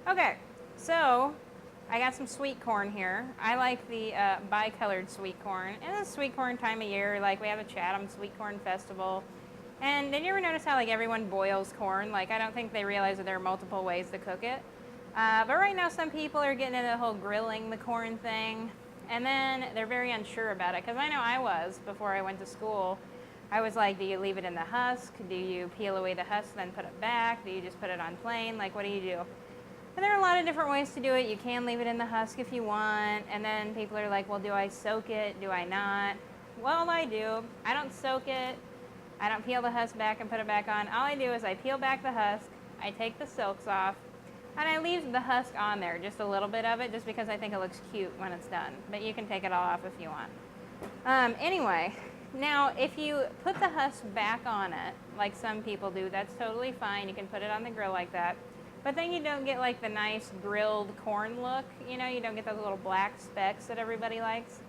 Okay, so I got some sweet corn here. I like the bi-colored sweet corn. And it's sweet corn time of year. Like we have a Chatham Sweet Corn Festival. And did you ever notice how like everyone boils corn? Like I don't think they realize that there are multiple ways to cook it. But right now some people are getting into the whole grilling the corn thing. And then they're very unsure about it. Because I know I was before I went to school. I was like, do you leave it in the husk? Do you peel away the husk then put it back? Do you just put it on plain? Like what do you do? And there are a lot of different ways to do it. You can leave it in the husk if you want. And then people are like, well, do I soak it? Do I not? Well, I do. I don't soak it. I don't peel the husk back and put it back on. All I do is I peel back the husk, I take the silks off, and I leave the husk on there, just a little bit of it, just because I think it looks cute when it's done. But you can take it all off if you want. Anyway, now if you put the husk back on it, like some people do, that's totally fine. You can put it on the grill like that. But then you don't get like the nice grilled corn look, you know, you don't get those little black specks that everybody likes.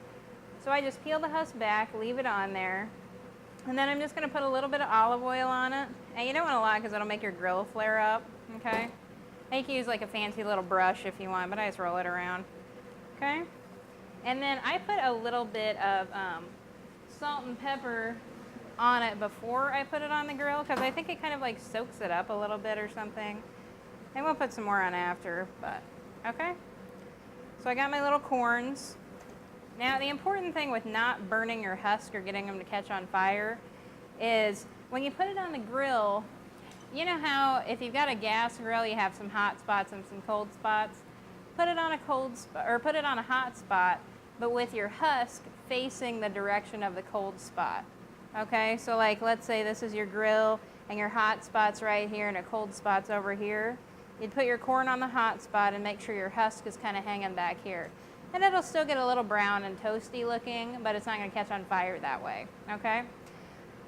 So I just peel the husk back, leave it on there, and then I'm just gonna put a little bit of olive oil on it. And you don't want a lot because it'll make your grill flare up, okay? And you can use like a fancy little brush if you want, but I just roll it around, okay? And then I put a little bit of salt and pepper on it before I put it on the grill because I think it kind of like soaks it up a little bit or something. And we'll put some more on after, but okay. So I got my little corns. Now the important thing with not burning your husk or getting them to catch on fire is when you put it on the grill, you know how if you've got a gas grill, you have some hot spots and some cold spots. Put it on a cold spot or put it on a hot spot, but with your husk facing the direction of the cold spot. Okay, so like let's say this is your grill and your hot spot's right here and a cold spot's over here. You'd put your corn on the hot spot and make sure your husk is kind of hanging back here. And it'll still get a little brown and toasty looking, but it's not going to catch on fire that way, okay?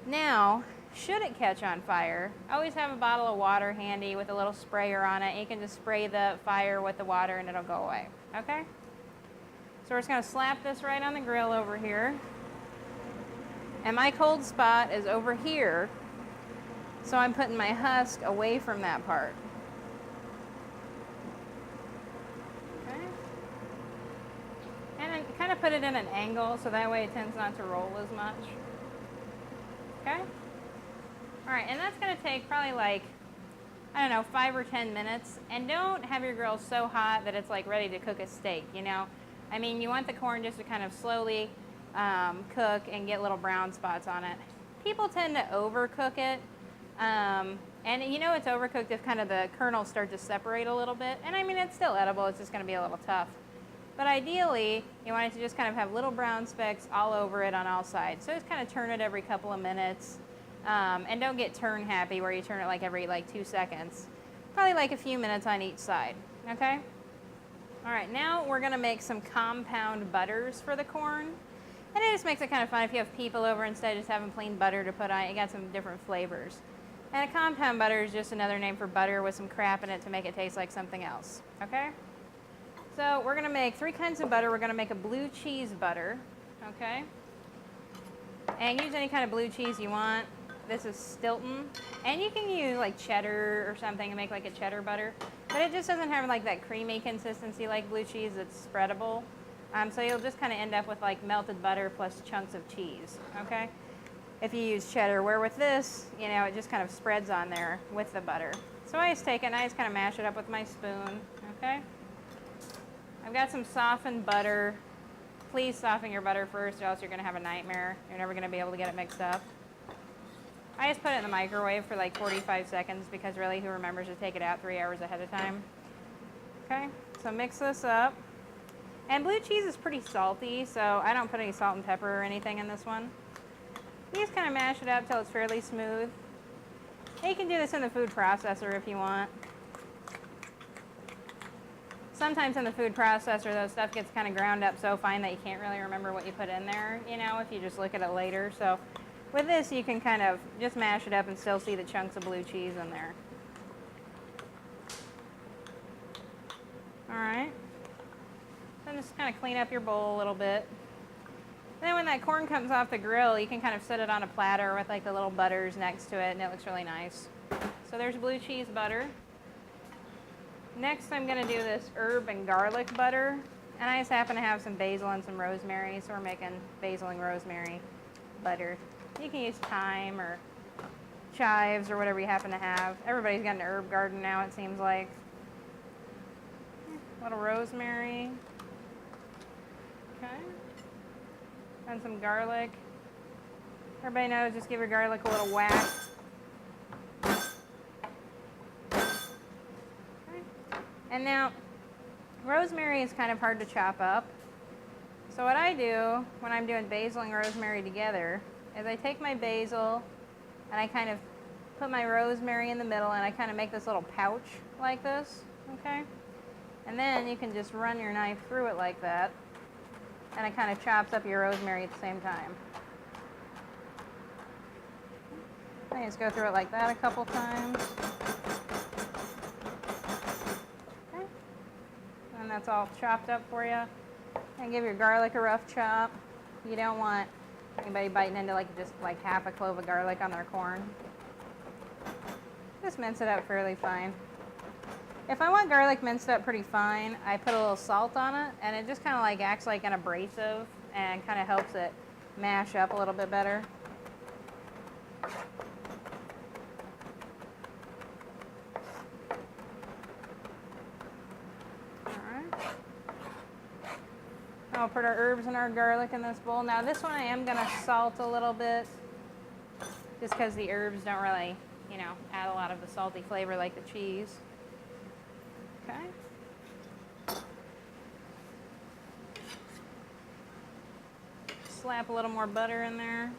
Now, should it catch on fire, always have a bottle of water handy with a little sprayer on it. You can just spray the fire with the water and it'll go away, okay? So we're just going to slap this right on the grill over here. And my cold spot is over here, so I'm putting my husk away from that part. Kind of put it in an angle so that way it tends not to roll as much. Okay? Alright, and that's going to take probably like, I don't know, 5 or 10 minutes. And don't have your grill so hot that it's like ready to cook a steak, you know? I mean, you want the corn just to kind of slowly cook and get little brown spots on it. People tend to overcook it. And you know it's overcooked if kind of the kernels start to separate a little bit. And I mean, it's still edible, it's just going to be a little tough. But ideally, you want it to just kind of have little brown specks all over it on all sides. So just kind of turn it every couple of minutes. And don't get turn happy where you turn it like every 2 seconds. Probably like a few minutes on each side, okay? All right, now we're gonna make some compound butters for the corn. And it just makes it kind of fun if you have people over instead of just having plain butter to put on it. You got some different flavors. And a compound butter is just another name for butter with some crap in it to make it taste like something else, okay? So we're going to make 3 kinds of butter. We're going to make a blue cheese butter, okay? And use any kind of blue cheese you want. This is Stilton. And you can use like cheddar or something and make like a cheddar butter. But it just doesn't have like that creamy consistency like blue cheese. It's spreadable. So you'll just kind of end up with like melted butter plus chunks of cheese, okay? If you use cheddar, where with this, you know, it just kind of spreads on there with the butter. So I just take it and I just kind of mash it up with my spoon, okay? I've got some softened butter. Please soften your butter first or else you're going to have a nightmare. You're never going to be able to get it mixed up. I just put it in the microwave for like 45 seconds because really who remembers to take it out 3 hours ahead of time. Okay, so mix this up. And blue cheese is pretty salty, so I don't put any salt and pepper or anything in this one. You just kind of mash it up till it's fairly smooth. And you can do this in the food processor if you want. Sometimes in the food processor, though, stuff gets kind of ground up so fine that you can't really remember what you put in there, you know, if you just look at it later. So with this, you can kind of just mash it up and still see the chunks of blue cheese in there. All right. Then just kind of clean up your bowl a little bit. And then when that corn comes off the grill, you can kind of set it on a platter with like the little butters next to it, and it looks really nice. So there's blue cheese butter. Next, I'm gonna do this herb and garlic butter. And I just happen to have some basil and some rosemary, so we're making basil and rosemary butter. You can use thyme or chives or whatever you happen to have. Everybody's got an herb garden now, it seems like. A little rosemary. Okay. And some garlic. Everybody knows, just give your garlic a little whack. Okay. And now, rosemary is kind of hard to chop up. So what I do when I'm doing basil and rosemary together is I take my basil and I kind of put my rosemary in the middle and I kind of make this little pouch like this, okay? And then you can just run your knife through it like that and it kind of chops up your rosemary at the same time. I just go through it like that a couple times. And that's all chopped up for you. And give your garlic a rough chop. You don't want anybody biting into just half a clove of garlic on their corn. Just mince it up fairly fine. If I want garlic minced up pretty fine, I put a little salt on it, and it just kind of acts like an abrasive and kind of helps it mash up a little bit better. I'll put our herbs and our garlic in this bowl. Now this one I am going to salt a little bit just because the herbs don't really, add a lot of the salty flavor like the cheese. Okay. Slap a little more butter in there.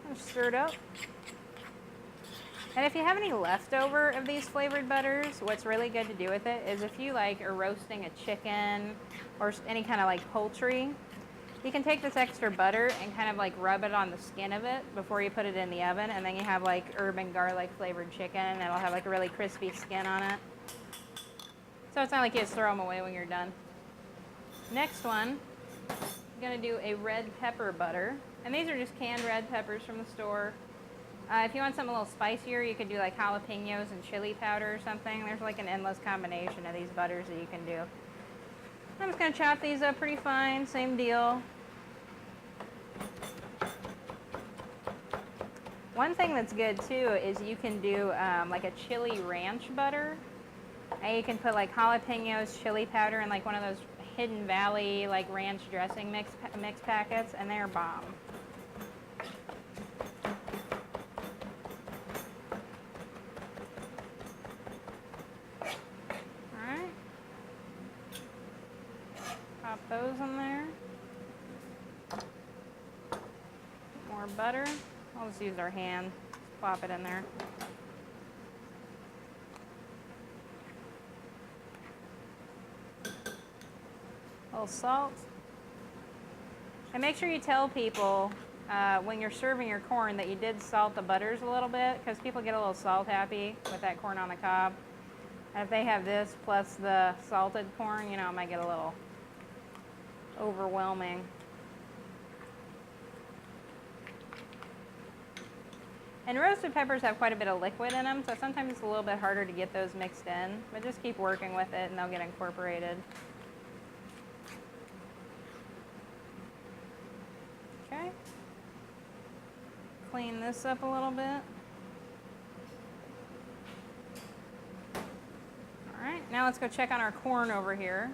And stir it up. And if you have any leftover of these flavored butters, what's really good to do with it is if you are roasting a chicken or any kind of poultry, you can take this extra butter and kind of rub it on the skin of it before you put it in the oven, and then you have herb and garlic flavored chicken, and it'll have a really crispy skin on it. So it's not like you just throw them away when you're done. Next one, I'm gonna do a red pepper butter, and these are just canned red peppers from the store. If you want something a little spicier, you could do jalapenos and chili powder or something. There's an endless combination of these butters that you can do. I'm just going to chop these up pretty fine, same deal. One thing that's good too is you can do a chili ranch butter. And you can put jalapenos, chili powder, and one of those Hidden Valley ranch dressing mix packets, and they're bomb. Pop those in there. More butter. I'll just use our hand. Just plop it in there. A little salt. And make sure you tell people when you're serving your corn that you did salt the butters a little bit, because people get a little salt happy with that corn on the cob. And if they have this plus the salted corn, it might get a little overwhelming. And roasted peppers have quite a bit of liquid in them, so sometimes it's a little bit harder to get those mixed in, but just keep working with it and they'll get incorporated. Okay. Clean this up a little bit. All right, now let's go check on our corn over here.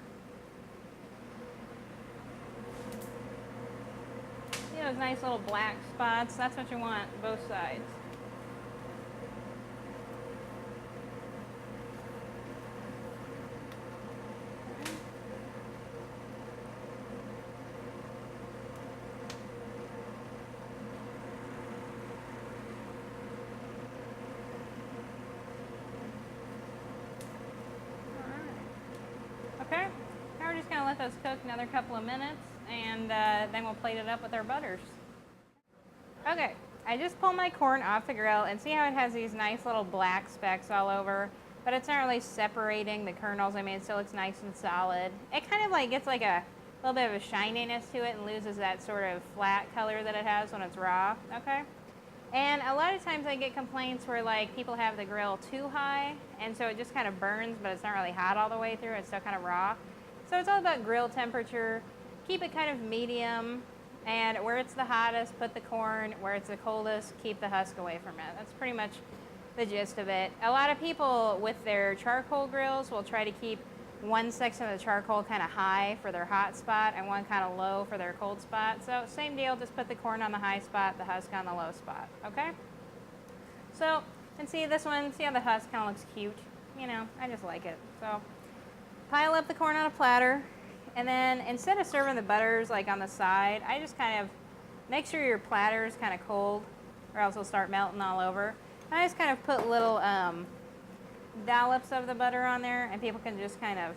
See those nice little black spots? That's what you want, both sides. Okay, now we're just going to let those cook another couple of minutes, and then we'll plate it up with our butters. Okay, I just pulled my corn off the grill, and see how it has these nice little black specks all over, but it's not really separating the kernels. I mean, it still looks nice and solid. It kind of gets a little bit of a shininess to it and loses that sort of flat color that it has when it's raw, okay? And a lot of times I get complaints where like people have the grill too high, and so it just kind of burns, but it's not really hot all the way through. It's still kind of raw. So it's all about grill temperature. Keep it kind of medium, and where it's the hottest, put the corn. Where it's the coldest, keep the husk away from it. That's pretty much the gist of it. A lot of people with their charcoal grills will try to keep one section of the charcoal kind of high for their hot spot and one kind of low for their cold spot. So same deal, just put the corn on the high spot, the husk on the low spot, okay? So, and see this one, see how the husk kind of looks cute? You know, I just like it. So pile up the corn on a platter, and then instead of serving the butters like on the side, I just kind of make sure your platter is kind of cold or else it'll start melting all over. And I just kind of put little dollops of the butter on there, and people can just kind of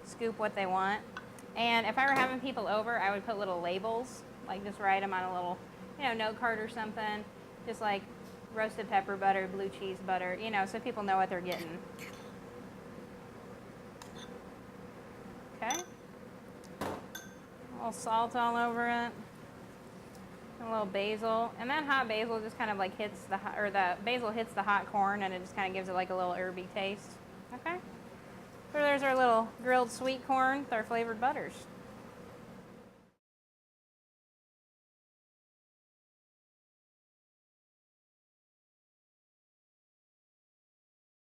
scoop what they want. And if I were having people over, I would put little labels, like just write them on a little, you know, note card or something, just like roasted pepper butter, blue cheese butter, you know, so people know what they're getting. Okay. A little salt all over it. A little basil, and that hot basil just kind of like hits the basil hits the hot corn, and it just kind of gives it like a little herby taste. Okay, so there's our little grilled sweet corn with our flavored butters.